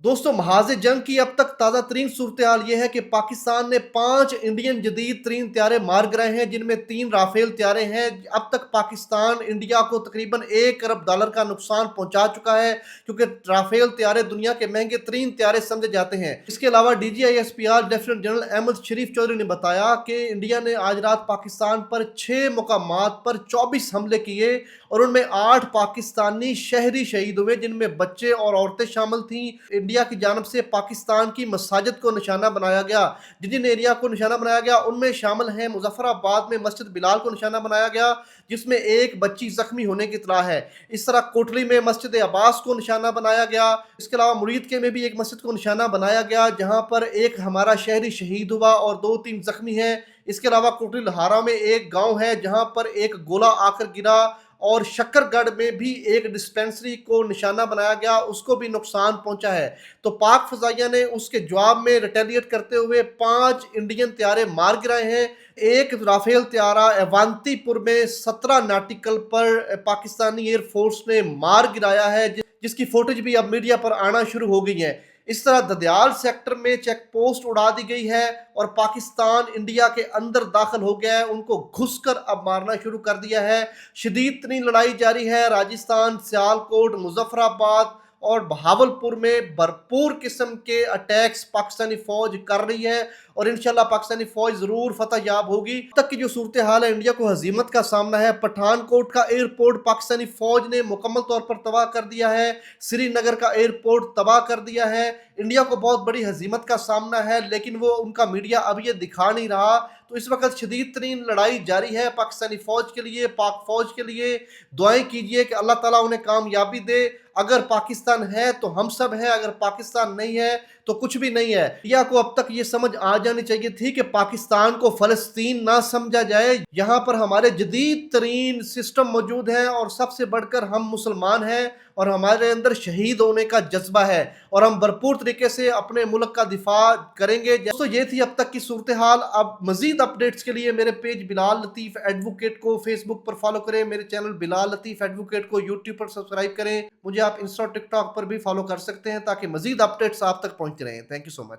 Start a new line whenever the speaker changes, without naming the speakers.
दोस्तों महाज जंग की अब तक ताज़ा तरीन सूरत हाल ये है कि पाकिस्तान ने 5 इंडियन जदीद तरीन त्यारे मार गिराए हैं, जिनमें 3 राफेल त्यारे हैं। अब तक पाकिस्तान इंडिया को तकरीबन $1 अरब का नुकसान पहुंचा चुका है, क्योंकि राफेल त्यारे दुनिया के महंगे तरीन त्यारे समझे जाते हैं। इसके अलावा DGISPR लेफ्टिनेंट जनरल अहमद शरीफ चौधरी ने बताया कि इंडिया ने आज रात पाकिस्तान पर 6 मुकामात पर 24 हमले किए और उनमें 8 पाकिस्तानी शहरी शहीद हुए, जिनमें बच्चे और औरतें शामिल थीं। इंडिया की जानब से पाकिस्तान की मसाजिद को निशाना बनाया गया। जिन एरिया को निशाना बनाया गया उनमें शामिल हैं मुजफ्फराबाद में मस्जिद बिलाल को निशाना बनाया गया, जिसमें एक बच्ची जख्मी होने की इत्तला है। इस तरह कोटली में मस्जिद अब्बास को निशाना बनाया गया। इसके अलावा मुरीद के में भी एक मस्जिद को निशाना बनाया गया, जहां पर एक हमारा शहरी शहीद हुआ और 2-3 जख्मी हैं। इसके अलावा कोटली लहारा में एक गांव है जहां पर एक गोला आकर गिरा, और शक्करगढ़ में भी एक डिस्पेंसरी को निशाना बनाया गया, उसको भी नुकसान पहुंचा है। तो पाक फजाइया ने उसके जवाब में रिटेलिएट करते हुए 5 इंडियन त्यारे मार गिराए हैं। एक राफेल त्यारा अवांतीपुर में 17 नाटिकल पर पाकिस्तानी एयरफोर्स ने मार गिराया है, जिसकी फुटेज भी अब मीडिया पर आना शुरू हो गई है। इस तरह ददयाल सेक्टर में चेक पोस्ट उड़ा दी गई है और पाकिस्तान इंडिया के अंदर दाखिल हो गया है। उनको घुसकर अब मारना शुरू कर दिया है। शदीद तरीन लड़ाई जारी है। राजस्थान, सियालकोट, मुजफ्फराबाद और बहावलपुर में भरपूर किस्म के अटैक्स पाकिस्तानी फौज कर रही है और इंशाल्लाह पाकिस्तानी फौज जरूर फतह याब होगी। अब तक की जो सूरत हाल है, इंडिया को हजीमत का सामना है। पठानकोट का एयरपोर्ट पाकिस्तानी फौज ने मुकम्मल तौर पर तबाह कर दिया है। श्रीनगर का एयरपोर्ट तबाह कर दिया है। इंडिया को बहुत बड़ी हजीमत का सामना है, लेकिन वो उनका मीडिया अब ये दिखा नहीं रहा। तो इस वक्त शदीद तरीन लड़ाई जारी है पाकिस्तानी फौज के लिए, पाक फौज के लिए। दुआएं कीजिए कि अल्लाह ताला उन्हें कामयाबी दे। अगर पाकिस्तान है तो हम सब हैं, अगर पाकिस्तान नहीं है तो कुछ भी नहीं है। इंडिया को अब तक ये समझ आ जानी चाहिए थी कि पाकिस्तान को फलस्तीन ना समझा जाए। यहाँ पर हमारे जदीद तरीन सिस्टम मौजूद है और सबसे बढ़कर हम मुसलमान हैं और हमारे अंदर शहीद होने का जज्बा है और हम भरपूर तरीके से अपने मुल्क का दिफा करेंगे। दोस्तों ये थी अब तक की सूरत हाल। अब मजीद अपडेट्स के लिए मेरे पेज बिलाल लतीफ़ एडवोकेट को फेसबुक पर फॉलो करें, मेरे चैनल बिलाल लतीफ़ एडवोकेट को यूट्यूब पर सब्सक्राइब करें। मुझे आप इंस्टा टिकटॉक पर भी फॉलो कर सकते हैं ताकि मजीद अपडेट्स आप तक पहुंचते रहें। Thank you so much.